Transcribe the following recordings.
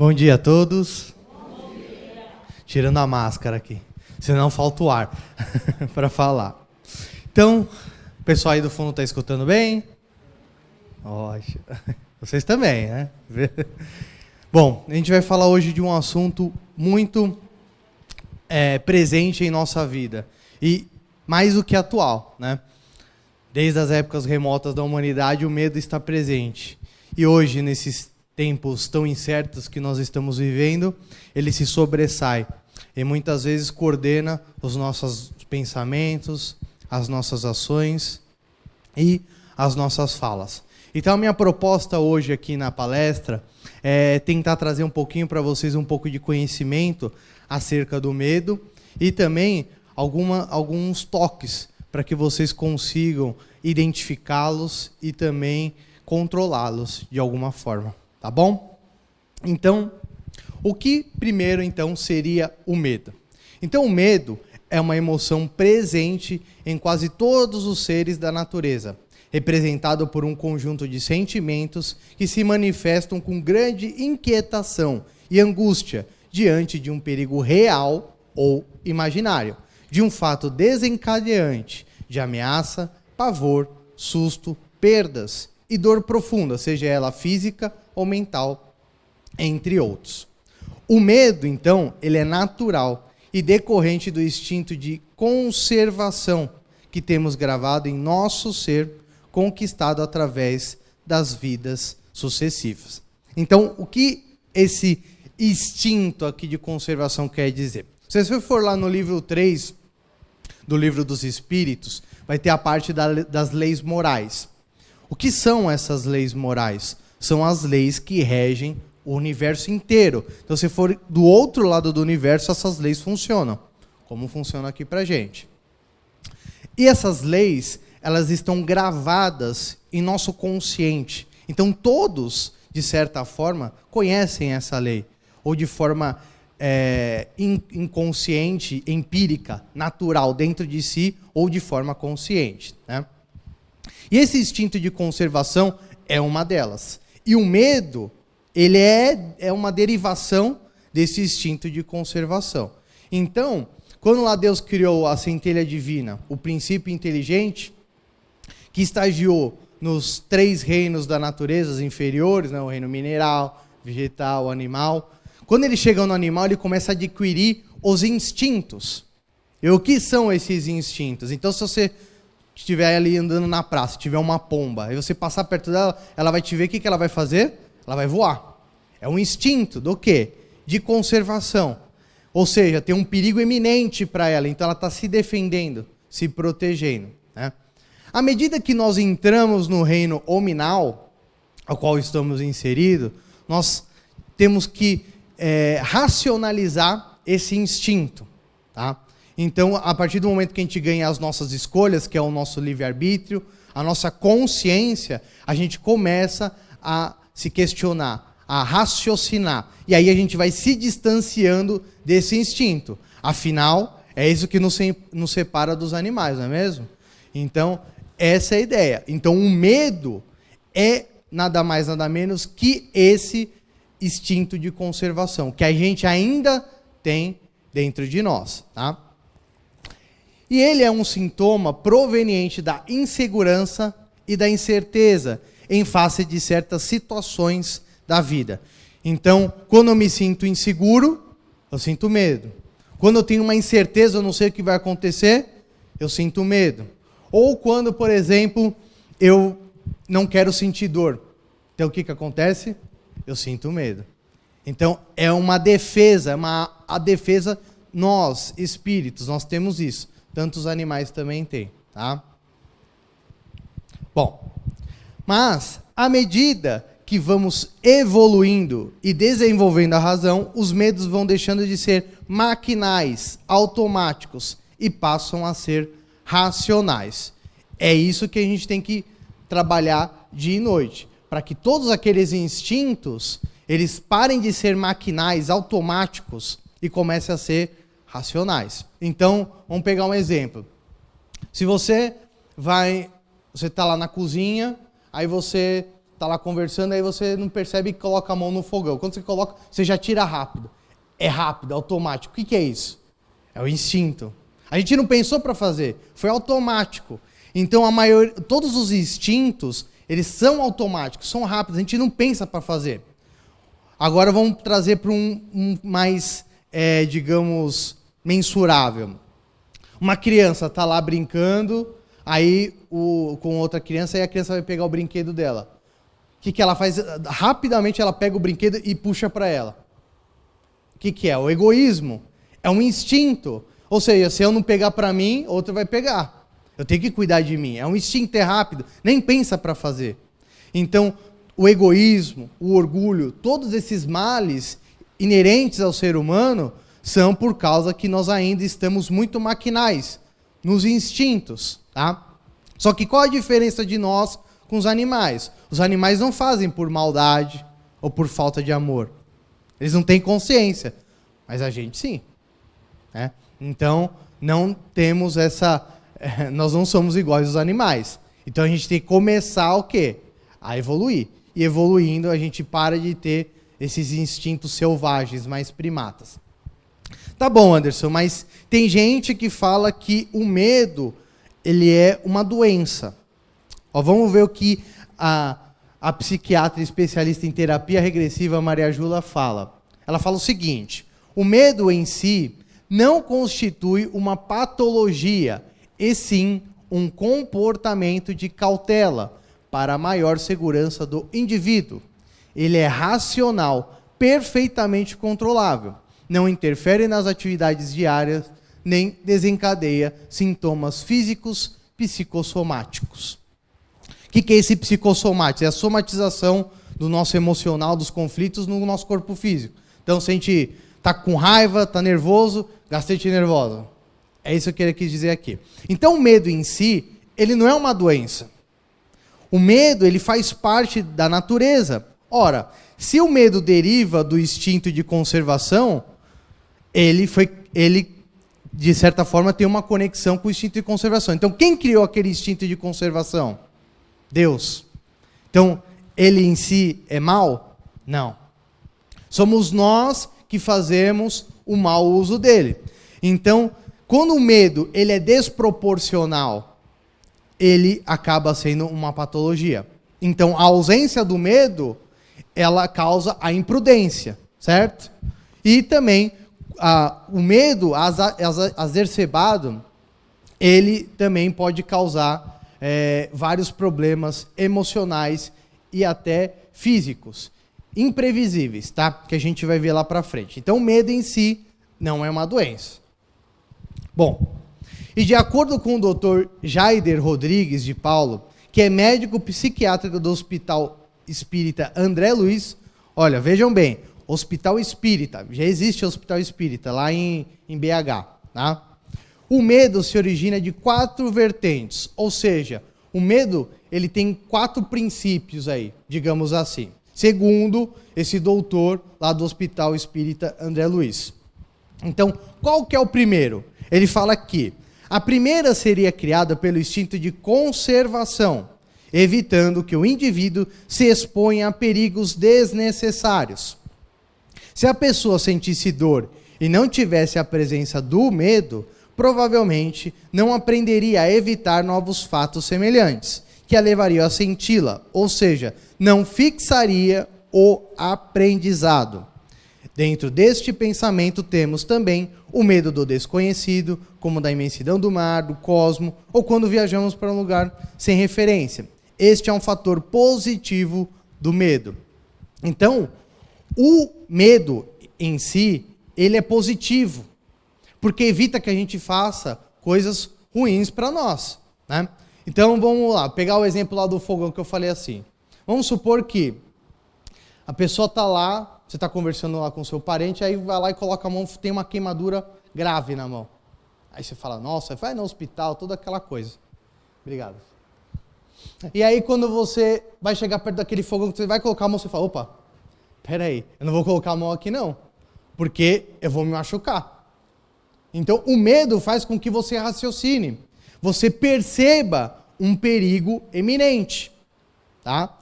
Bom dia a todos. Bom dia. Tirando a máscara aqui, senão falta o ar para falar. Então, o pessoal aí do fundo está escutando bem? Vocês também, né? Bom, a gente vai falar hoje de um assunto muito presente em nossa vida e mais do que atual, né? Desde as épocas remotas da humanidade, o medo está presente. E hoje, nesses tempos tão incertos que nós estamos vivendo, ele se sobressai e muitas vezes coordena os nossos pensamentos, as nossas ações e as nossas falas. Então, a minha proposta hoje aqui na palestra é tentar trazer um pouquinho para vocês um pouco de conhecimento acerca do medo e também alguns toques para que vocês consigam identificá-los e também controlá-los de alguma forma, tá bom? Então, o que primeiro então seria o medo? Então, o medo é uma emoção presente em quase todos os seres da natureza, representado por um conjunto de sentimentos que se manifestam com grande inquietação e angústia diante de um perigo real ou imaginário, de um fato desencadeante de ameaça, pavor, susto, perdas e dor profunda, seja ela física ou mental, entre outros. O medo, então, ele é natural e decorrente do instinto de conservação que temos gravado em nosso ser, conquistado através das vidas sucessivas. Então, o que esse instinto aqui de conservação quer dizer? Se você for lá no livro 3 do Livro dos Espíritos, vai ter a parte das leis morais. O que são essas leis morais? São as leis que regem o universo inteiro. Então, se for do outro lado do universo, essas leis funcionam, como funciona aqui pra gente. E essas leis, elas estão gravadas em nosso consciente. Então, todos, de certa forma, conhecem essa lei, ou de forma inconsciente, empírica, natural, dentro de si, ou de forma consciente, né? E esse instinto de conservação é uma delas. E o medo, ele é uma derivação desse instinto de conservação. Então, quando lá Deus criou a centelha divina, o princípio inteligente, que estagiou nos 3 reinos da natureza, os inferiores, né, o reino mineral, vegetal, animal. Quando ele chega no animal, ele começa a adquirir os instintos. E o que são esses instintos? Então, se você estiver ali andando na praça, tiver uma pomba, e você passar perto dela, ela vai te ver, o que ela vai fazer? Ela vai voar. É um instinto do quê? De conservação. Ou seja, tem um perigo iminente para ela, então ela está se defendendo, se protegendo, né? À medida que nós entramos no reino hominal, ao qual estamos inseridos, nós temos que racionalizar esse instinto, tá? Então, a partir do momento que a gente ganha as nossas escolhas, que é o nosso livre-arbítrio, a nossa consciência, a gente começa a se questionar, a raciocinar. E aí a gente vai se distanciando desse instinto. Afinal, é isso que nos separa dos animais, não é mesmo? Então, essa é a ideia. Então, o medo é nada mais, nada menos que esse instinto de conservação, que a gente ainda tem dentro de nós, tá? E ele é um sintoma proveniente da insegurança e da incerteza em face de certas situações da vida. Então, quando eu me sinto inseguro, eu sinto medo. Quando eu tenho uma incerteza, eu não sei o que vai acontecer, eu sinto medo. Ou quando, por exemplo, eu não quero sentir dor. Então, o que acontece? Eu sinto medo. Então, é uma defesa, a defesa, nós, espíritos, nós temos isso. Tantos animais também têm, tá? Bom, mas, à medida que vamos evoluindo e desenvolvendo a razão, os medos vão deixando de ser maquinais, automáticos, e passam a ser racionais. É isso que a gente tem que trabalhar dia e noite, para que todos aqueles instintos, eles parem de ser maquinais, automáticos, e comecem a ser racionais. Então, vamos pegar um exemplo. Se você está lá na cozinha, aí você está lá conversando, aí você não percebe que coloca a mão no fogão. Quando você coloca, você já tira rápido. É rápido, automático. O que é isso? É o instinto. A gente não pensou para fazer, foi automático. Então, todos os instintos, eles são automáticos, são rápidos, a gente não pensa para fazer. Agora vamos trazer para um mais, digamos, mensurável. Uma criança está lá brincando, aí com outra criança, aí a criança vai pegar o brinquedo dela. O que ela faz? Rapidamente ela pega o brinquedo e puxa para ela. O que é? O egoísmo. É um instinto. Ou seja, se eu não pegar para mim, outro vai pegar. Eu tenho que cuidar de mim. É um instinto, é rápido. Nem pensa para fazer. Então, o egoísmo, o orgulho, todos esses males inerentes ao ser humano são por causa que nós ainda estamos muito maquinais nos instintos, tá? Só que qual a diferença de nós com os animais? Os animais não fazem por maldade ou por falta de amor. Eles não têm consciência, mas a gente sim, né? Então, não temos nós não somos iguais aos animais. Então, a gente tem que começar o quê? A evoluir. E evoluindo, a gente para de ter esses instintos selvagens, mais primatas. Tá bom, Anderson, mas tem gente que fala que o medo, ele é uma doença. Vamos ver o que a psiquiatra especialista em terapia regressiva, Maria Júlia, fala. Ela fala o seguinte: o medo em si não constitui uma patologia, e sim um comportamento de cautela para a maior segurança do indivíduo. Ele é racional, perfeitamente controlável, não interfere nas atividades diárias, nem desencadeia sintomas físicos psicossomáticos. O que é esse psicossomático? É a somatização do nosso emocional, dos conflitos no nosso corpo físico. Então, se a gente está com raiva, está nervoso, gastrite nervosa. É isso que ele quis dizer aqui. Então, o medo em si, ele não é uma doença. O medo, ele faz parte da natureza. Ora, se o medo deriva do instinto de conservação, ele, de certa forma, tem uma conexão com o instinto de conservação. Então, quem criou aquele instinto de conservação? Deus. Então, ele em si é mau? Não. Somos nós que fazemos o mau uso dele. Então, quando o medo ele é desproporcional, ele acaba sendo uma patologia. Então, a ausência do medo, ela causa a imprudência, certo? E também, o medo exacerbado, ele também pode causar vários problemas emocionais e até físicos, imprevisíveis, tá? Que a gente vai ver lá para frente. Então, o medo em si não é uma doença. Bom, e de acordo com o Dr. Jaider Rodrigues de Paulo, que é médico psiquiátrico do Hospital Espírita André Luiz, olha, vejam bem, Hospital Espírita, já existe Hospital Espírita lá em BH, tá? O medo se origina de 4 vertentes, ou seja, o medo ele tem 4 princípios aí, digamos assim, segundo esse doutor lá do Hospital Espírita André Luiz. Então, qual que é o primeiro? Ele fala que a primeira seria criada pelo instinto de conservação, evitando que o indivíduo se exponha a perigos desnecessários. Se a pessoa sentisse dor e não tivesse a presença do medo, provavelmente não aprenderia a evitar novos fatos semelhantes, que a levariam a senti-la, ou seja, não fixaria o aprendizado. Dentro deste pensamento temos também o medo do desconhecido, como da imensidão do mar, do cosmo, ou quando viajamos para um lugar sem referência. Este é um fator positivo do medo. Então, o medo em si, ele é positivo, porque evita que a gente faça coisas ruins para nós, né? Então, vamos lá, pegar o exemplo lá do fogão que eu falei assim. Vamos supor que a pessoa está lá, você está conversando lá com o seu parente, aí vai lá e coloca a mão, tem uma queimadura grave na mão. Aí você fala, nossa, vai no hospital, toda aquela coisa. Obrigado. E aí quando você vai chegar perto daquele fogão, você vai colocar a mão, você fala, opa, peraí, eu não vou colocar a mão aqui não, porque eu vou me machucar. Então o medo faz com que você raciocine, você perceba um perigo eminente, tá?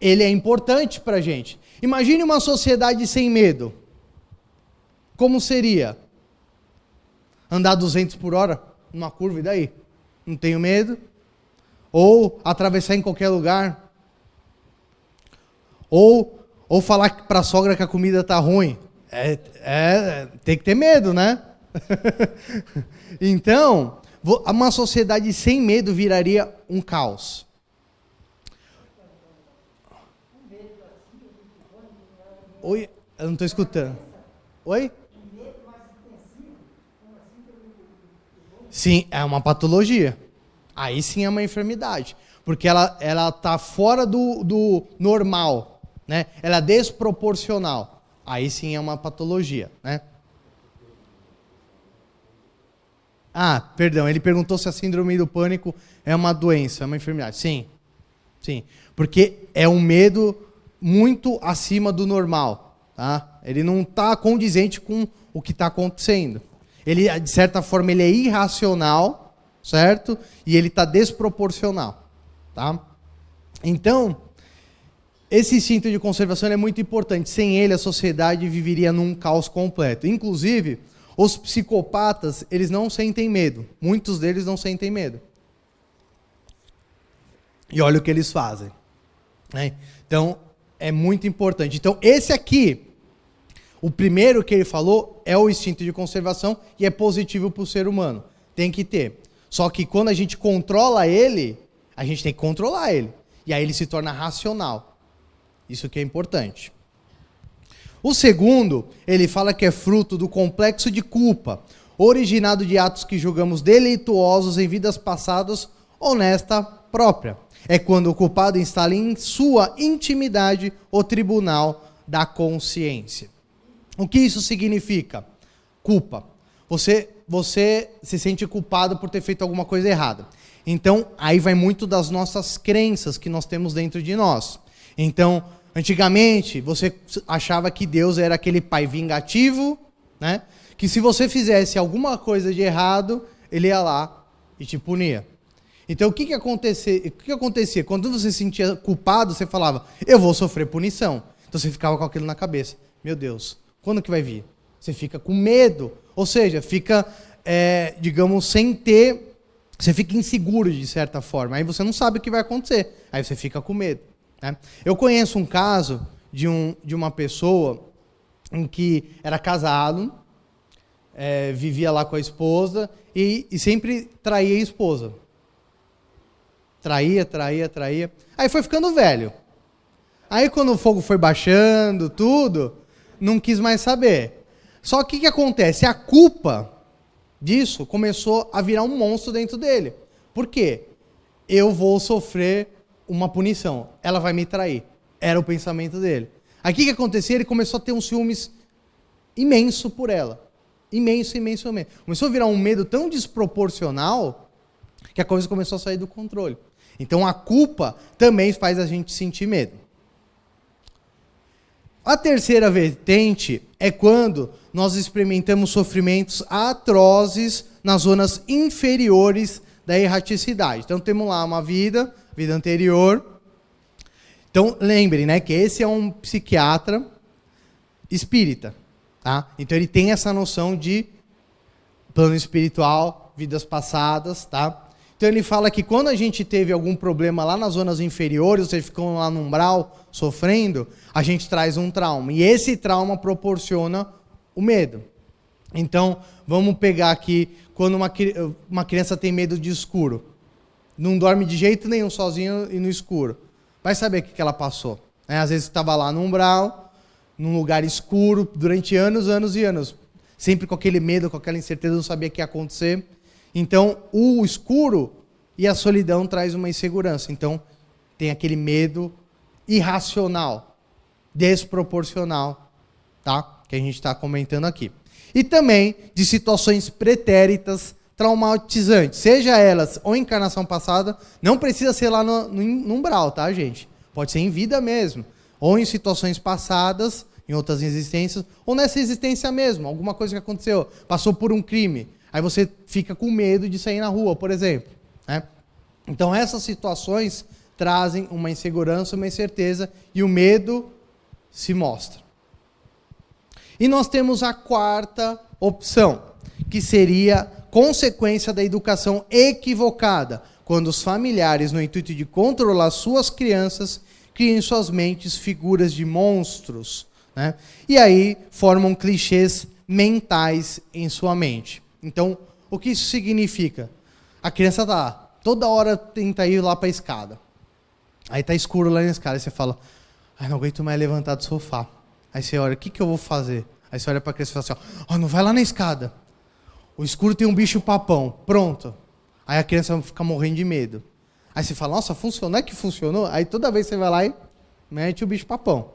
ele é importante para a gente. Imagine uma sociedade sem medo. Como seria? Andar 200 por hora numa curva e daí? Não tenho medo. Ou atravessar em qualquer lugar. Ou falar para a sogra que a comida está ruim. Tem que ter medo, né? Então, uma sociedade sem medo viraria um caos. Oi? Eu não estou escutando. Oi? Sim, é uma patologia. Aí sim é uma enfermidade. Porque ela está fora do normal, né? Ela é desproporcional. Aí sim é uma patologia, né? Perdão, ele perguntou se a síndrome do pânico é uma doença, é uma enfermidade. Sim, sim. Porque é um medo muito acima do normal, tá? Ele não está condizente com o que está acontecendo. Ele, de certa forma, ele é irracional, certo? E ele está desproporcional, tá? Então, esse instinto de conservação é muito importante. Sem ele, a sociedade viveria num caos completo. Inclusive, os psicopatas, eles não sentem medo. Muitos deles não sentem medo. E olha o que eles fazem, né? Então, é muito importante. Então, esse aqui, o primeiro que ele falou é o instinto de conservação e é positivo para o ser humano. Tem que ter. Só que quando a gente controla ele, a gente tem que controlar ele. E aí ele se torna racional. Isso que é importante. O segundo, ele fala que é fruto do complexo de culpa, originado de atos que julgamos deleituosos em vidas passadas ou nesta própria. É quando o culpado instala em sua intimidade o tribunal da consciência. O que isso significa? Culpa. Você se sente culpado por ter feito alguma coisa errada. Então, aí vai muito das nossas crenças que nós temos dentro de nós. Então, antigamente, você achava que Deus era aquele pai vingativo, né? Que se você fizesse alguma coisa de errado, ele ia lá e te punia. Então, o que acontecia? Quando você se sentia culpado, você falava, eu vou sofrer punição. Então, você ficava com aquilo na cabeça. Meu Deus, quando que vai vir? Você fica com medo. Ou seja, fica, digamos, sem ter... Você fica inseguro, de certa forma. Aí você não sabe o que vai acontecer. Aí você fica com medo. Né? Eu conheço um caso de uma pessoa em que era casado, vivia lá com a esposa e sempre traía a esposa. Traía. Aí foi ficando velho. Aí quando o fogo foi baixando, tudo, não quis mais saber. Só que o que acontece? A culpa disso começou a virar um monstro dentro dele. Por quê? Eu vou sofrer uma punição. Ela vai me trair. Era o pensamento dele. Aí o que acontecia? Ele começou a ter um ciúmes imenso por ela. Imenso. Começou a virar um medo tão desproporcional que a coisa começou a sair do controle. Então a culpa também faz a gente sentir medo. A terceira vertente é quando nós experimentamos sofrimentos atrozes nas zonas inferiores da erraticidade. Então temos lá uma vida anterior. Então lembrem, né, que esse é um psiquiatra espírita, tá? Então ele tem essa noção de plano espiritual, vidas passadas, tá? Então ele fala que quando a gente teve algum problema lá nas zonas inferiores, ou seja, ficou lá no umbral sofrendo, a gente traz um trauma. E esse trauma proporciona o medo. Então, vamos pegar aqui, quando uma criança tem medo de escuro. Não dorme de jeito nenhum sozinho e no escuro. Vai saber o que ela passou. Às vezes estava lá no umbral, num lugar escuro, durante anos e anos. Sempre com aquele medo, com aquela incerteza, não sabia o que ia acontecer. Então, o escuro e a solidão traz uma insegurança. Então, tem aquele medo irracional, desproporcional, tá? Que a gente está comentando aqui. E também de situações pretéritas, traumatizantes, seja elas ou em encarnação passada, não precisa ser lá no umbral, tá, gente? Pode ser em vida mesmo, ou em situações passadas, em outras existências, ou nessa existência mesmo, alguma coisa que aconteceu, passou por um crime. Aí você fica com medo de sair na rua, por exemplo. Né? Então essas situações trazem uma insegurança, uma incerteza, e o medo se mostra. E nós temos a quarta opção, que seria consequência da educação equivocada, quando os familiares, no intuito de controlar suas crianças, criam em suas mentes figuras de monstros, né? E aí formam clichês mentais em sua mente. Então, o que isso significa? A criança tá lá, toda hora tenta ir lá para a escada. Aí tá escuro lá na escada, aí você fala, ai, não aguento mais levantar do sofá. Aí você olha, o que eu vou fazer? Aí você olha para a criança e fala assim, ó, não vai lá na escada. O escuro tem um bicho papão. Pronto. Aí a criança fica morrendo de medo. Aí você fala, nossa, funcionou? Não é que funcionou? Aí toda vez você vai lá e mete o bicho papão.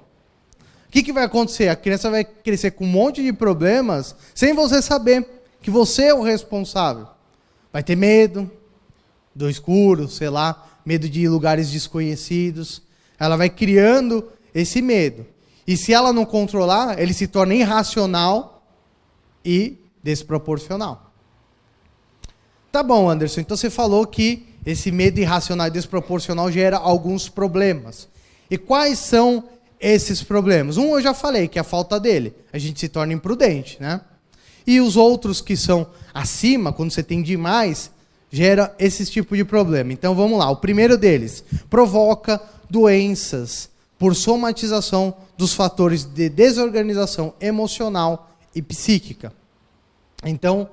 O que vai acontecer? A criança vai crescer com um monte de problemas sem você saber que você é o responsável. Vai ter medo do escuro, sei lá, medo de lugares desconhecidos. Ela vai criando esse medo. E se ela não controlar, ele se torna irracional e desproporcional. Tá bom, Anderson, então você falou que esse medo irracional e desproporcional gera alguns problemas. E quais são esses problemas? Um eu já falei, que é a falta dele. A gente se torna imprudente, né? E os outros que são acima, quando você tem demais, gera esse tipo de problema. Então vamos lá. O primeiro deles, provoca doenças por somatização dos fatores de desorganização emocional e psíquica. Então,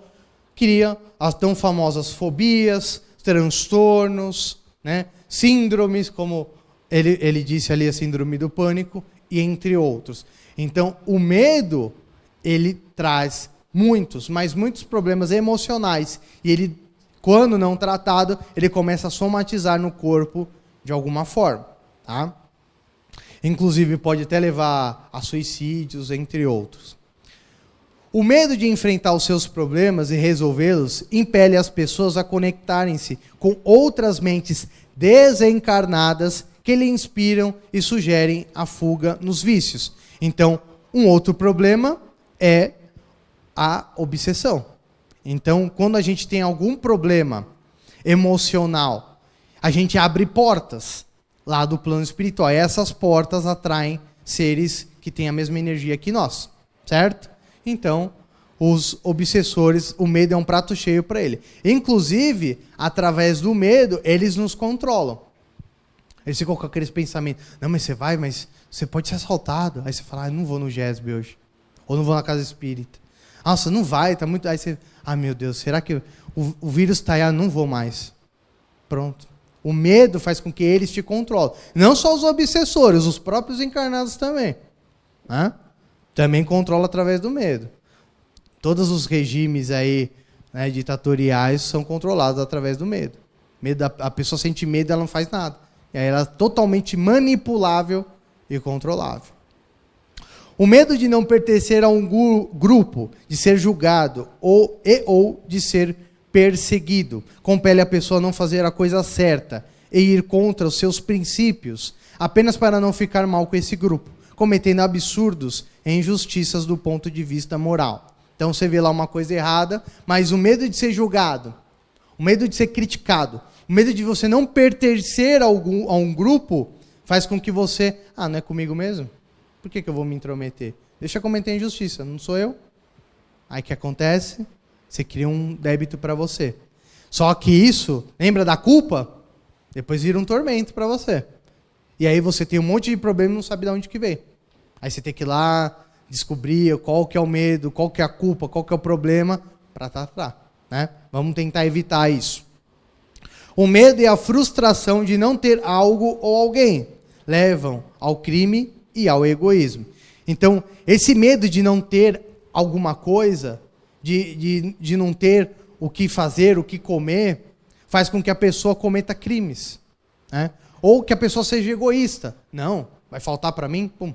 cria as tão famosas fobias, transtornos, né? Síndromes, como ele disse ali, a síndrome do pânico, e entre outros. Então, o medo, ele traz muitos, mas muitos problemas emocionais. E ele, quando não tratado, ele começa a somatizar no corpo de alguma forma. Tá? Inclusive, pode até levar a suicídios, entre outros. O medo de enfrentar os seus problemas e resolvê-los impele as pessoas a conectarem-se com outras mentes desencarnadas que lhe inspiram e sugerem a fuga nos vícios. Então, um outro problema é a obsessão. Então, quando a gente tem algum problema emocional, a gente abre portas lá do plano espiritual. E essas portas atraem seres que têm a mesma energia que nós, certo? Então, os obsessores, o medo é um prato cheio para ele. Inclusive, através do medo, eles nos controlam. Eles ficam com aqueles pensamentos, não, mas você vai, mas você pode ser assaltado. Aí você fala, não vou no GESB hoje. Ou não vou na casa espírita. Nossa, não vai, tá muito... Aí você, meu Deus, será que o vírus está aí? Não vou mais. Pronto. O medo faz com que eles te controlem. Não só os obsessores, os próprios encarnados também. Né? Também controla através do medo. Todos os regimes aí, né, ditatoriais são controlados através do medo. A pessoa sente medo, ela não faz nada. E aí ela é totalmente manipulável e controlável. O medo de não pertencer a um grupo, de ser julgado ou de ser perseguido, compele a pessoa a não fazer a coisa certa e ir contra os seus princípios, apenas para não ficar mal com esse grupo, cometendo absurdos e injustiças do ponto de vista moral. Então você vê lá uma coisa errada, mas o medo de ser julgado, o medo de ser criticado, o medo de você não pertencer a um grupo, faz com que você, não é comigo mesmo? Por que eu vou me intrometer? Deixa eu cometer injustiça, não sou eu? Aí o que acontece? Você cria um débito para você. Só que isso, lembra da culpa? Depois vira um tormento para você. E aí você tem um monte de problema e não sabe de onde que veio. Aí você tem que ir lá descobrir qual que é o medo, qual que é a culpa, qual que é o problema, para tratar. Né? Vamos tentar evitar isso. O medo e a frustração de não ter algo ou alguém levam ao crime e ao egoísmo. Então, esse medo de não ter alguma coisa, de não ter o que fazer, o que comer, faz com que a pessoa cometa crimes. Né? Ou que a pessoa seja egoísta. Não, vai faltar para mim? Pum.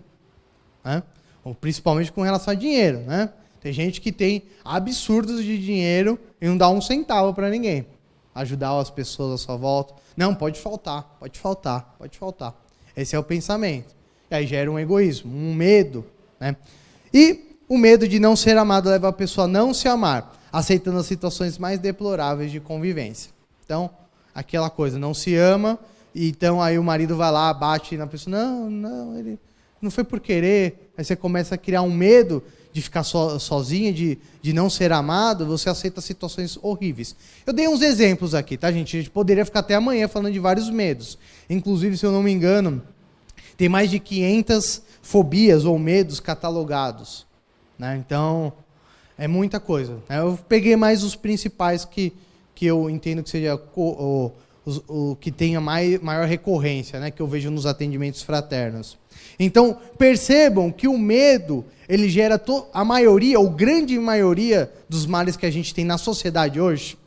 Né? Ou principalmente com relação a dinheiro. Né? Tem gente que tem absurdos de dinheiro e não dá um centavo para ninguém. Ajudar as pessoas à sua volta. Não, pode faltar, pode faltar, pode faltar. Esse é o pensamento. E aí gera um egoísmo, um medo. Né? E o medo de não ser amado leva a pessoa a não se amar, aceitando as situações mais deploráveis de convivência. Então, aquela coisa, não se ama, Então aí o marido vai lá, bate na pessoa, não, ele não foi por querer. Aí você começa a criar um medo de ficar sozinho, de não ser amado, você aceita situações horríveis. Eu dei uns exemplos aqui, tá, gente? A gente poderia ficar até amanhã falando de vários medos. Inclusive, se eu não me engano, tem mais de 500 fobias ou medos catalogados, né? Então, é muita coisa. Eu peguei mais os principais que eu entendo que seja o que tenha maior recorrência, né? Que eu vejo nos atendimentos fraternos. Então, percebam que o medo, ele gera a maioria, ou grande maioria, dos males que a gente tem na sociedade hoje.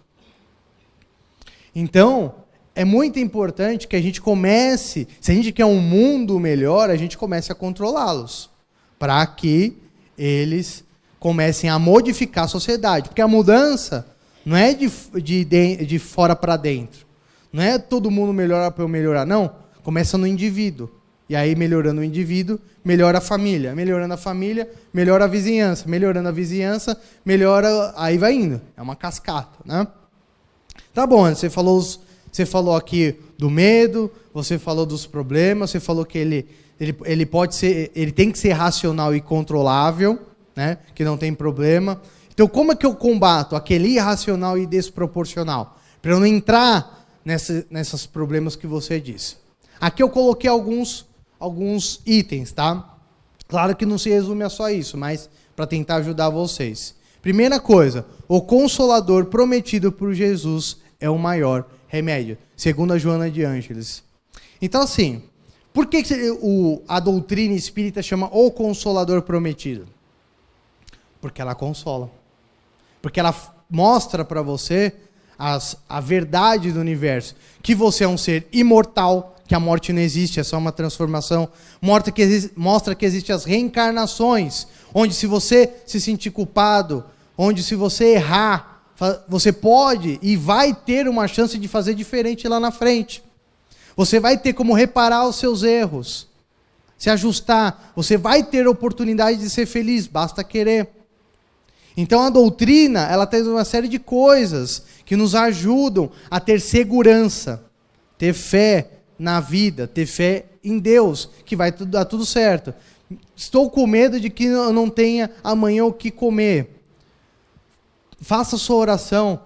Então, é muito importante que a gente comece, se a gente quer um mundo melhor, a gente comece a controlá-los, para que eles comecem a modificar a sociedade. Porque a mudança não é de fora para dentro. Não é todo mundo melhorar para eu melhorar, não. Começa no indivíduo. E aí, melhorando o indivíduo, melhora a família. Melhorando a família, melhora a vizinhança. Melhorando a vizinhança, melhora... Aí vai indo. É uma cascata, né? Tá bom, você falou aqui do medo, você falou dos problemas, você falou que ele pode ser... Ele tem que ser racional e controlável, né? Que não tem problema. Então, como é que eu combato aquele irracional e desproporcional? Para eu não entrar nesses problemas que você disse. Aqui eu coloquei alguns itens, tá? Claro que não se resume a só isso, mas para tentar ajudar vocês. Primeira coisa, o Consolador prometido por Jesus é o maior remédio, segundo a Joana de Ângeles. Então, assim, por que a doutrina espírita chama o Consolador prometido? Porque ela consola. Porque ela mostra para você a verdade do universo, que você é um ser imortal, que a morte não existe, é só uma transformação. Mostra que existem as reencarnações, onde se você se sentir culpado, onde se você errar, você pode e vai ter uma chance de fazer diferente lá na frente. Você vai ter como reparar os seus erros, se ajustar. Você vai ter oportunidade de ser feliz, basta querer. Então a doutrina, ela tem uma série de coisas que nos ajudam a ter segurança, ter fé na vida, ter fé em Deus, que vai dar tudo certo. Estou com medo de que eu não tenha amanhã o que comer. Faça sua oração,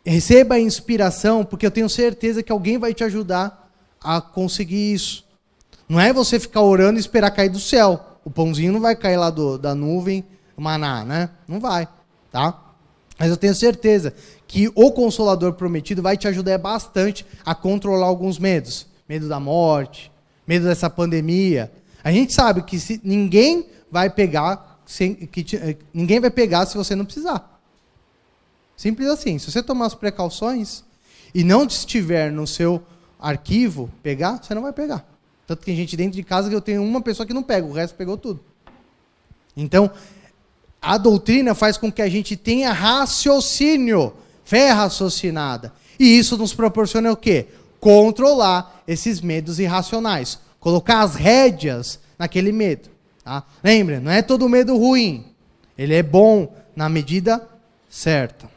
receba a inspiração, porque eu tenho certeza que alguém vai te ajudar a conseguir isso. Não é você ficar orando e esperar cair do céu. O pãozinho não vai cair lá da nuvem, maná, né? Não vai, tá? Mas eu tenho certeza que o Consolador prometido vai te ajudar bastante a controlar alguns medos. Medo da morte, medo dessa pandemia. A gente sabe que ninguém vai pegar se você não precisar. Simples assim. Se você tomar as precauções e não estiver no seu arquivo pegar, você não vai pegar. Tanto que tem gente dentro de casa que eu tenho uma pessoa que não pega, o resto pegou tudo. Então, a doutrina faz com que a gente tenha raciocínio, fé raciocinada. E isso nos proporciona o quê? Controlar esses medos irracionais. Colocar as rédeas naquele medo. Tá? Lembra, não é todo medo ruim. Ele é bom na medida certa.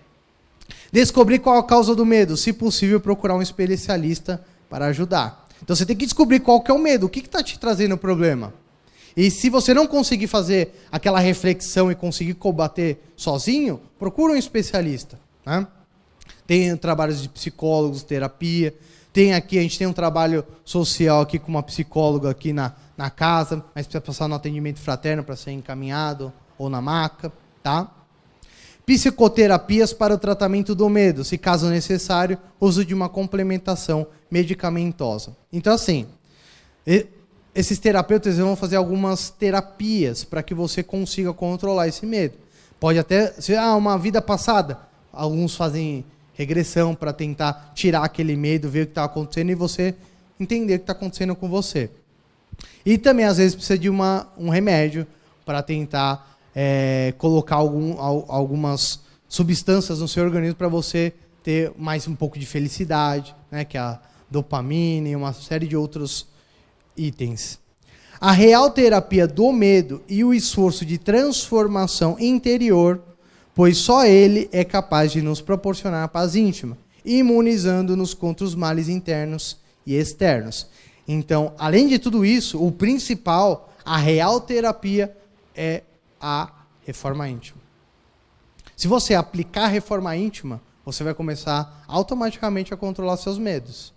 Descobrir qual a causa do medo. Se possível, procurar um especialista para ajudar. Então você tem que descobrir qual que é o medo. O que está te trazendo o problema? E se você não conseguir fazer aquela reflexão e conseguir combater sozinho, procura um especialista. Né? Tem trabalhos de psicólogos, terapia. A gente tem um trabalho social aqui com uma psicóloga aqui na casa, mas precisa passar no atendimento fraterno para ser encaminhado, ou na maca, tá? Psicoterapias para o tratamento do medo, se caso necessário, uso de uma complementação medicamentosa. Então, assim, esses terapeutas vão fazer algumas terapias para que você consiga controlar esse medo. Pode até ser uma vida passada. Alguns fazem regressão para tentar tirar aquele medo, ver o que está acontecendo e você entender o que está acontecendo com você. E também, às vezes, precisa de um remédio para tentar colocar algumas substâncias no seu organismo para você ter mais um pouco de felicidade, né, que é a dopamina e uma série de outros itens. A real terapia do medo e o esforço de transformação interior, pois só ele é capaz de nos proporcionar a paz íntima, imunizando-nos contra os males internos e externos. Então, além de tudo isso, o principal, a real terapia é a reforma íntima. Se você aplicar a reforma íntima, você vai começar automaticamente a controlar seus medos.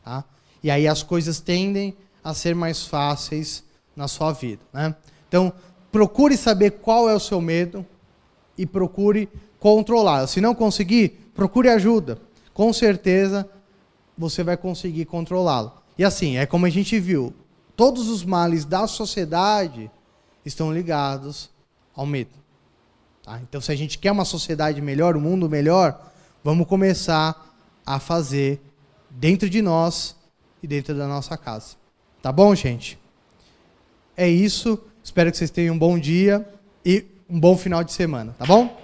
Tá? E aí as coisas tendem a ser mais fáceis na sua vida. Né? Então, procure saber qual é o seu medo e procure controlá-lo. Se não conseguir, procure ajuda. Com certeza, você vai conseguir controlá-lo. E assim, é como a gente viu, todos os males da sociedade estão ligados ao medo. Tá? Então, se a gente quer uma sociedade melhor, um mundo melhor, vamos começar a fazer dentro de nós e dentro da nossa casa. Tá bom, gente? É isso. Espero que vocês tenham um bom dia e um bom final de semana. Tá bom?